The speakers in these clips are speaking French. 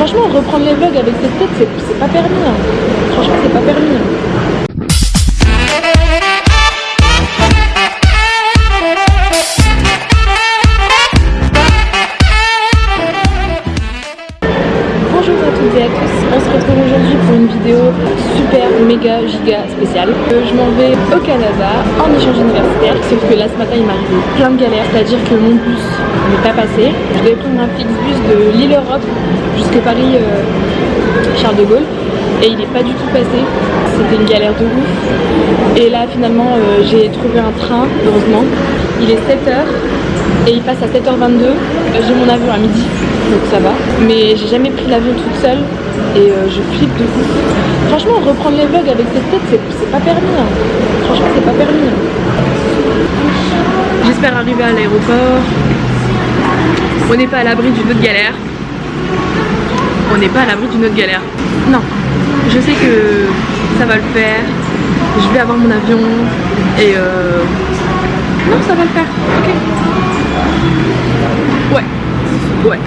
Franchement, reprendre les vlogs avec cette tête, c'est pas permis. Hein. Franchement, c'est pas permis. Hein. Bonjour à toutes et à tous, on se retrouve aujourd'hui pour une vidéo super méga giga spéciale. Je m'en vais au Canada en échange universitaire, sauf que là ce matin il m'est arrivé plein de galères, c'est-à-dire que mon bus n'est pas passé. Je devais prendre un Flixbus de Lille Europe jusqu'à Paris Charles de Gaulle et il n'est pas du tout passé. C'était une galère de ouf. Et là finalement j'ai trouvé un train, heureusement. Il est 7h et il passe à 7h22. J'ai mon avion à midi, donc ça va. Mais j'ai jamais pris l'avion toute seule et je flippe de ouf. Franchement, reprendre les vlogs avec cette tête, c'est pas permis. Hein. Franchement, c'est pas permis. Hein. J'espère arriver à l'aéroport. On n'est pas à l'abri d'une autre galère. On n'est pas à l'abri d'une autre galère. Non, je sais que ça va le faire. Je vais avoir mon avion et non, ça va le faire. Ok. Ouais. Ouais.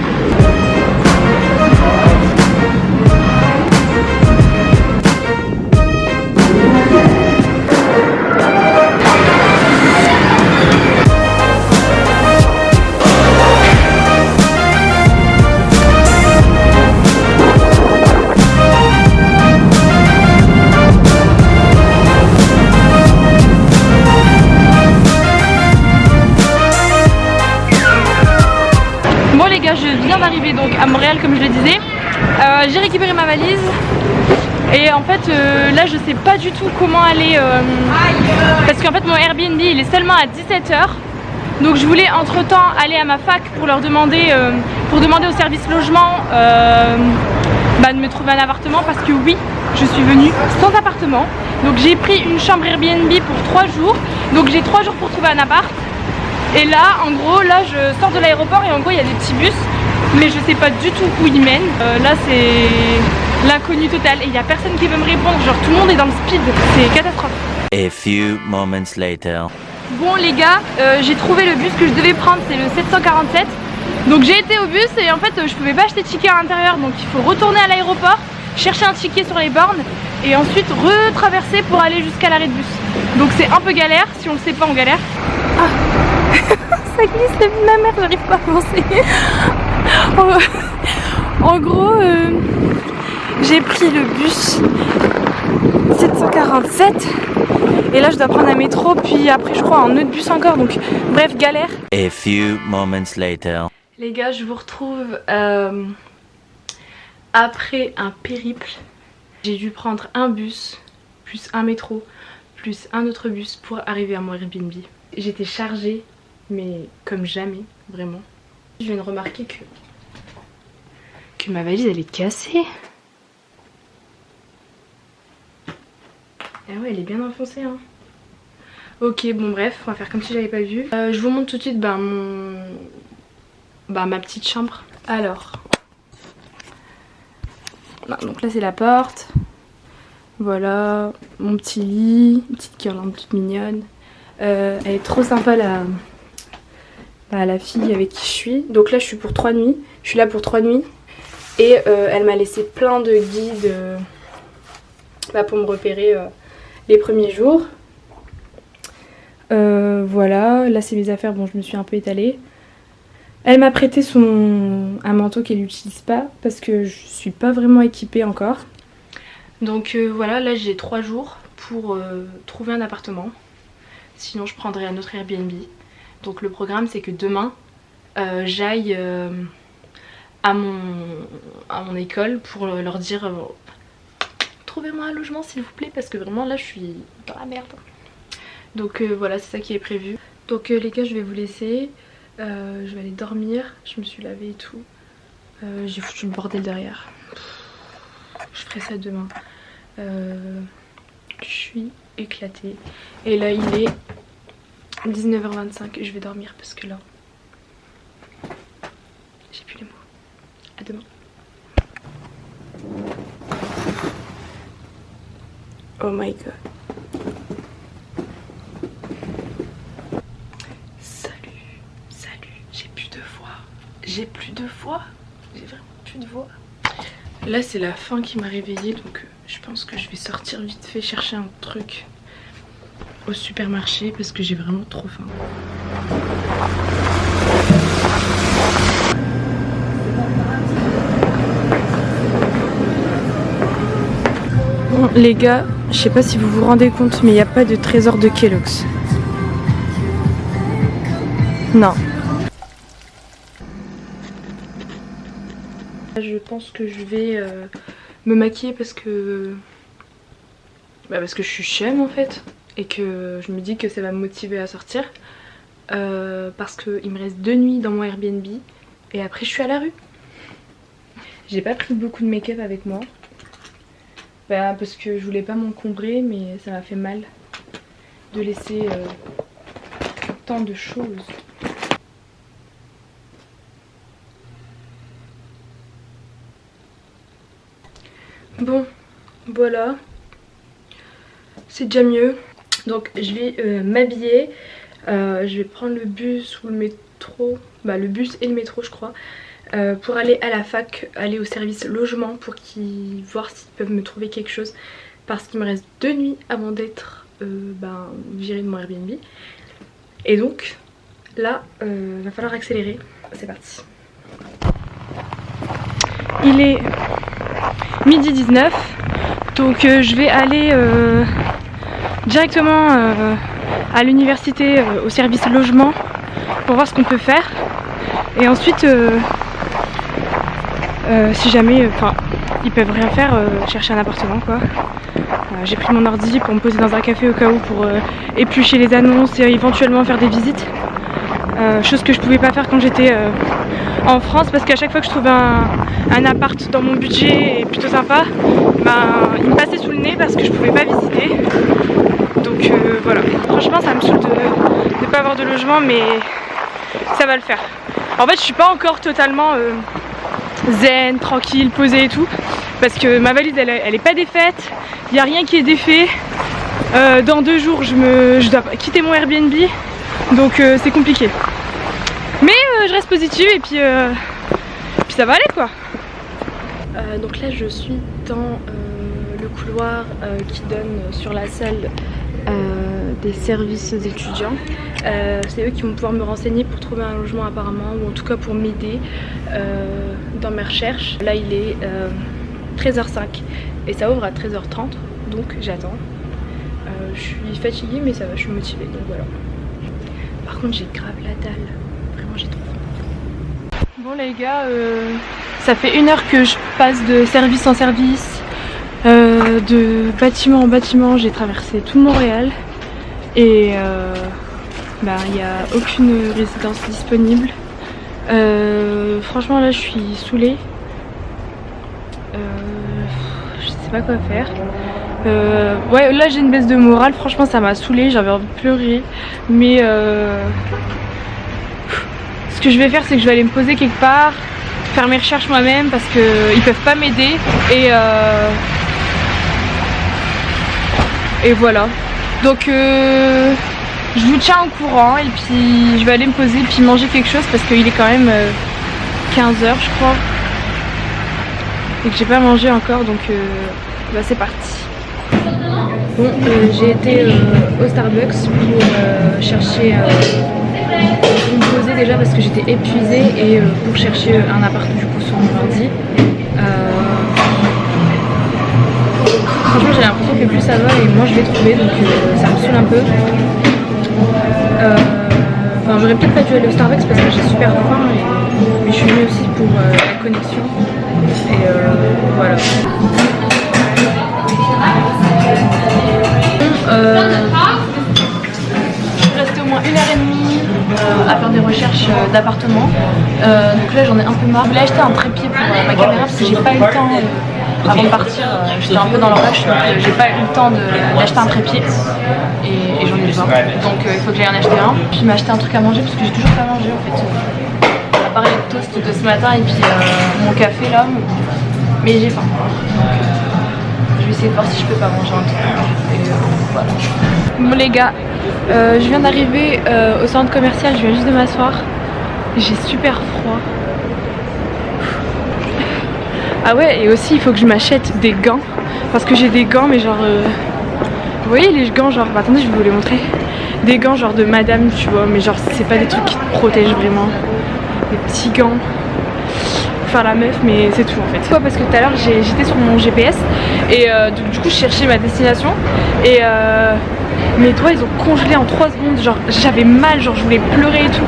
Je viens d'arriver donc à Montréal comme je le disais. J'ai récupéré ma valise et en fait là je sais pas du tout comment aller parce qu'en fait mon Airbnb il est seulement à 17h, donc je voulais entre temps aller à ma fac pour leur demander pour demander au service logement de me trouver un appartement, parce que oui, je suis venue sans appartement, donc j'ai pris une chambre Airbnb pour 3 jours, donc j'ai 3 jours pour trouver un appart. Et là, en gros, là je sors de l'aéroport et en gros il y a des petits bus, mais je sais pas du tout où ils mènent. Là c'est l'inconnu total et il y a personne qui veut me répondre, genre tout le monde est dans le speed, c'est catastrophe. A few moments later. Bon les gars, j'ai trouvé le bus que je devais prendre, c'est le 747. Donc j'ai été au bus et en fait je pouvais pas acheter de ticket à l'intérieur, donc il faut retourner à l'aéroport, chercher un ticket sur les bornes et ensuite retraverser pour aller jusqu'à l'arrêt de bus. Donc c'est un peu galère, si on le sait pas on galère. Ah. Ça glisse, c'est ma mère, j'arrive pas à avancer. En gros, j'ai pris le bus 747 et là je dois prendre un métro, puis après je crois un autre bus encore, donc bref, galère. A few moments later. Les gars, je vous retrouve après un périple. J'ai dû prendre un bus, plus un métro, plus un autre bus pour arriver à mon Airbnb. J'étais chargée, mais comme jamais, vraiment. Je viens de remarquer que ma valise elle est cassée. Ah ouais, elle est bien enfoncée hein. Ok, bon bref, on va faire comme si j'avais pas vu. Je vous montre tout de suite ma pettoute chambre. Alors, donc là c'est la porte. Voilà, mon petit lit, une petite guirlande toute mignonne. Elle est trop sympa la fille avec qui je suis. Donc là je suis pour 3 nuits. Je suis là pour 3 nuits. Et elle m'a laissé plein de guides pour me repérer les premiers jours. Voilà, là c'est mes affaires, bon je me suis un peu étalée. Elle m'a prêté un manteau qu'elle n'utilise pas parce que je suis pas vraiment équipée encore. Donc voilà, là j'ai 3 jours pour trouver un appartement. Sinon je prendrai un autre Airbnb. Donc le programme c'est que demain j'aille à mon école pour leur dire trouvez-moi un logement s'il vous plaît, parce que vraiment là je suis dans la merde. Donc voilà, c'est ça qui est prévu. Donc les gars, je vais vous laisser. Je vais aller dormir. Je me suis lavée et tout. J'ai foutu le bordel derrière. Je ferai ça demain. Je suis éclatée. Et là il est 19h25. Je vais dormir parce que là j'ai plus les mots. À demain. Oh my god. Salut, j'ai plus de voix. J'ai plus de voix. J'ai vraiment plus de voix. Là c'est la faim qui m'a réveillée, donc je pense que je vais sortir vite fait chercher un truc au supermarché parce que j'ai vraiment trop faim. Bon les gars, je sais pas si vous vous rendez compte mais il n'y a pas de trésor de Kellogg's. Non. Je pense que je vais me maquiller parce que je suis chum en fait et que je me dis que ça va me motiver à sortir parce qu'il me reste 2 nuits dans mon Airbnb et après je suis à la rue. J'ai pas pris beaucoup de make-up avec moi parce que je voulais pas m'encombrer, mais ça m'a fait mal de laisser tant de choses. Bon, voilà, c'est déjà mieux. Donc je vais m'habiller, je vais prendre le bus ou le métro, le bus et le métro je crois, pour aller à la fac, aller au service logement pour voir s'ils peuvent me trouver quelque chose. Parce qu'il me reste 2 nuits avant d'être virée de mon Airbnb. Et donc là, va falloir accélérer, c'est parti. Il est midi 19, donc je vais aller directement à l'université au service logement pour voir ce qu'on peut faire et ensuite si jamais ils peuvent rien faire, chercher un appartement quoi. J'ai pris mon ordi pour me poser dans un café au cas où pour éplucher les annonces et éventuellement faire des visites, chose que je pouvais pas faire quand j'étais en France parce qu'à chaque fois que je trouvais un appart dans mon budget et plutôt sympa, il me passait sous le nez parce que je pouvais pas visiter. Donc voilà, franchement ça me saoule de pas avoir de logement, mais ça va le faire. En fait je suis pas encore totalement zen, tranquille, posée et tout, parce que ma valise elle est pas défaite, il n'y a rien qui est défait. Dans 2 jours je dois quitter mon Airbnb, donc c'est compliqué. Mais je reste positive et puis ça va aller quoi. Donc là je suis dans le couloir qui donne sur la salle des services étudiants. C'est eux qui vont pouvoir me renseigner pour trouver un logement apparemment, ou en tout cas pour m'aider dans mes recherches. Là il est 13h05 et ça ouvre à 13h30, donc j'attends. Je suis fatiguée mais ça va, je suis motivée, donc voilà. Par contre j'ai grave la dalle, vraiment j'ai trop faim. Bon les gars, ça fait 1 heure que je passe de service en service, de bâtiment en bâtiment, j'ai traversé tout Montréal et il n'y a aucune résidence disponible. Franchement là je suis saoulée, je sais pas quoi faire. Ouais là j'ai une baisse de morale, franchement ça m'a saoulée, j'avais envie de pleurer, mais ce que je vais faire c'est que je vais aller me poser quelque part, faire mes recherches moi-même parce qu'ils peuvent pas m'aider et voilà. Donc je vous tiens au courant et puis je vais aller me poser puis manger quelque chose parce qu'il est quand même 15h je crois et que j'ai pas mangé encore, donc c'est parti. Bon, j'ai été au Starbucks pour chercher, pour me poser déjà parce que j'étais épuisée et pour chercher un appart du coup sur mon ordi. Franchement j'ai l'impression que plus ça va et moins je vais trouver, donc ça me saoule un peu. J'aurais peut-être pas dû aller au Starbucks parce que j'ai super faim, mais je suis venue aussi pour la connexion et voilà. Je suis restée au moins 1h30 à faire des recherches d'appartements. Donc là j'en ai un peu marre. Je voulais acheter un trépied pour ma caméra parce que j'ai pas eu le temps avant de partir. J'étais un peu dans le rush, donc j'ai pas eu le temps d'acheter un trépied et j'en ai besoin. Donc il faut que j'aille en acheter un. Puis m'acheter un truc à manger parce que j'ai toujours pas mangé en fait. À part les toasts de ce matin et puis mon café là. Mais j'ai faim. Donc je vais essayer de voir si je peux pas manger un truc. Et voilà. Bon les gars, je viens d'arriver au centre commercial, je viens juste de m'asseoir. J'ai super froid. Ah ouais, et aussi il faut que je m'achète des gants. Parce que j'ai des gants mais genre... Vous voyez les gants genre... Bah, attendez, je vais vous les montrer. Des gants genre de madame, tu vois, mais genre c'est pas des trucs qui te protègent vraiment. Des petits gants. Faire la meuf, mais c'est tout en fait. Pourquoi? Parce que tout à l'heure j'étais sur mon GPS et donc, du coup je cherchais ma destination et mes doigts ils ont congelé en 3 secondes, genre j'avais mal, genre je voulais pleurer et tout.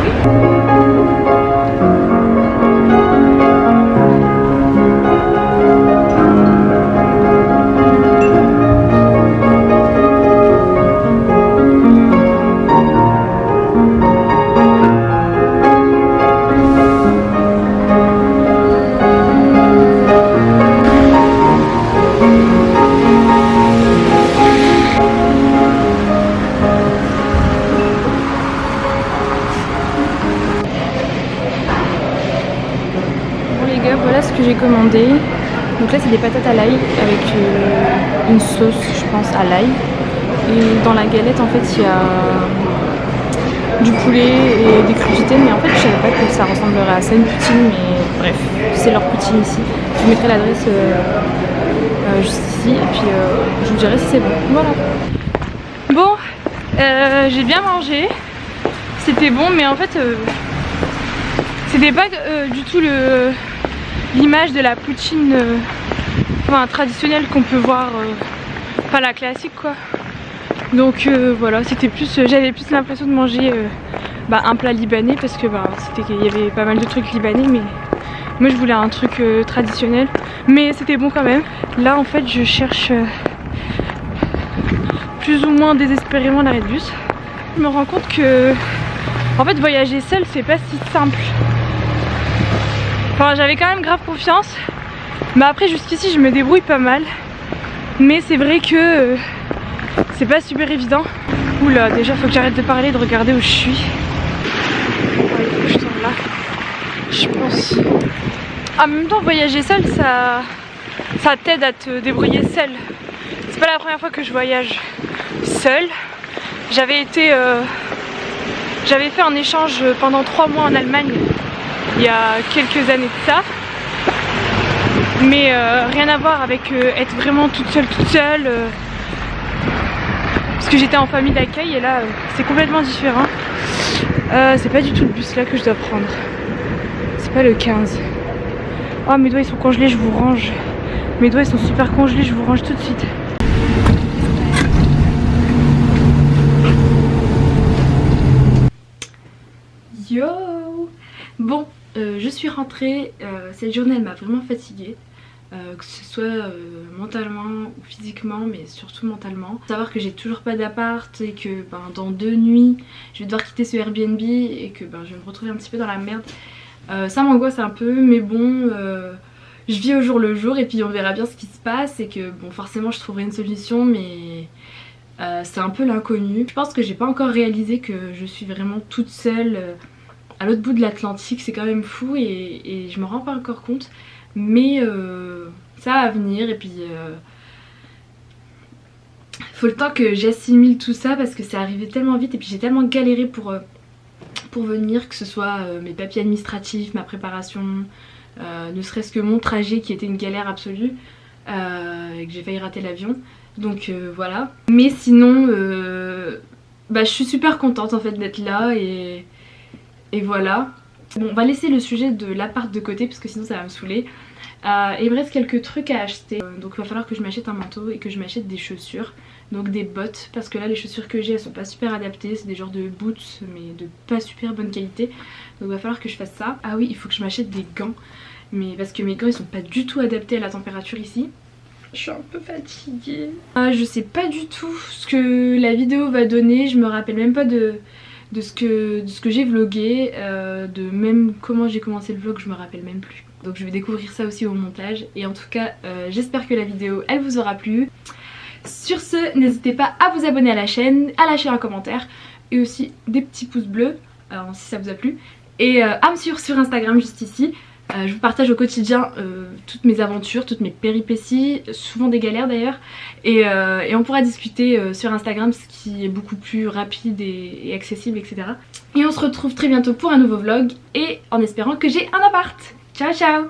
Voilà ce que j'ai commandé. Donc là c'est des patates à l'ail avec une sauce je pense à l'ail. Et dans la galette en fait il y a du poulet et des crudités, mais en fait je savais pas que ça ressemblerait à ça, une poutine, mais bref, c'est leur poutine ici. Je vous mettrai l'adresse juste ici et puis je vous dirai si c'est bon. Voilà. Bon, j'ai bien mangé, c'était bon, mais en fait c'était pas du tout l'image de la poutine enfin, traditionnelle qu'on peut voir, enfin la classique quoi. Donc voilà, c'était plus, j'avais plus l'impression de manger un plat libanais parce que il y avait pas mal de trucs libanais, mais moi je voulais un truc traditionnel, mais c'était bon quand même. Là en fait je cherche plus ou moins désespérément l'arrêt de bus. Je me rends compte que en fait voyager seul c'est pas si simple. Enfin j'avais quand même grave confiance, mais après jusqu'ici je me débrouille pas mal, mais c'est vrai que c'est pas super évident. Oula, déjà faut que j'arrête de parler, de regarder où je suis. Ouais, il faut que je tourne là, je pense. En même temps voyager seul ça t'aide à te débrouiller seul. C'est pas la première fois que je voyage seul. J'avais fait un échange pendant 3 mois en Allemagne il y a quelques années de ça, mais rien à voir avec être vraiment toute seule parce que j'étais en famille d'accueil et là c'est complètement différent. C'est pas du tout le bus là que je dois prendre, c'est pas le 15. Oh mes doigts ils sont congelés, je vous range. Mes doigts ils sont super congelés, je vous range tout de suite. Yo. Bon, je suis rentrée, cette journée elle m'a vraiment fatiguée, que ce soit mentalement ou physiquement, mais surtout mentalement. Faut savoir que j'ai toujours pas d'appart et que dans 2 nuits je vais devoir quitter ce Airbnb et que je vais me retrouver un petit peu dans la merde. Ça m'angoisse un peu, mais bon, je vis au jour le jour et puis on verra bien ce qui se passe et que bon forcément je trouverai une solution, mais c'est un peu l'inconnu. Je pense que j'ai pas encore réalisé que je suis vraiment toute seule à l'autre bout de l'Atlantique, c'est quand même fou et je me rends pas encore compte, mais ça va venir et puis faut le temps que j'assimile tout ça parce que c'est arrivé tellement vite et puis j'ai tellement galéré pour venir, que ce soit mes papiers administratifs, ma préparation, ne serait-ce que mon trajet qui était une galère absolue et que j'ai failli rater l'avion, donc voilà. Mais sinon je suis super contente en fait d'être là et voilà. Bon, on va laisser le sujet de l'appart de côté parce que sinon ça va me saouler. Il me reste quelques trucs à acheter, donc il va falloir que je m'achète un manteau et que je m'achète des chaussures, donc des bottes, parce que là les chaussures que j'ai elles sont pas super adaptées, c'est des genres de boots mais de pas super bonne qualité, donc il va falloir que je fasse ça. Ah oui, il faut que je m'achète des gants, mais parce que mes gants ils sont pas du tout adaptés à la température ici. Je suis un peu fatiguée. Je sais pas du tout ce que la vidéo va donner, je me rappelle même pas de ce que j'ai vlogué, de même comment j'ai commencé le vlog, je me rappelle même plus. Donc je vais découvrir ça aussi au montage. Et en tout cas j'espère que la vidéo elle vous aura plu. Sur ce, n'hésitez pas à vous abonner à la chaîne, à lâcher un commentaire et aussi des petits pouces bleus si ça vous a plu. Et à me suivre sur Instagram juste ici. Je vous partage au quotidien toutes mes aventures, toutes mes péripéties, souvent des galères d'ailleurs, et on pourra discuter sur Instagram, ce qui est beaucoup plus rapide et accessible, etc. Et on se retrouve très bientôt pour un nouveau vlog et en espérant que j'ai un appart. Ciao ciao.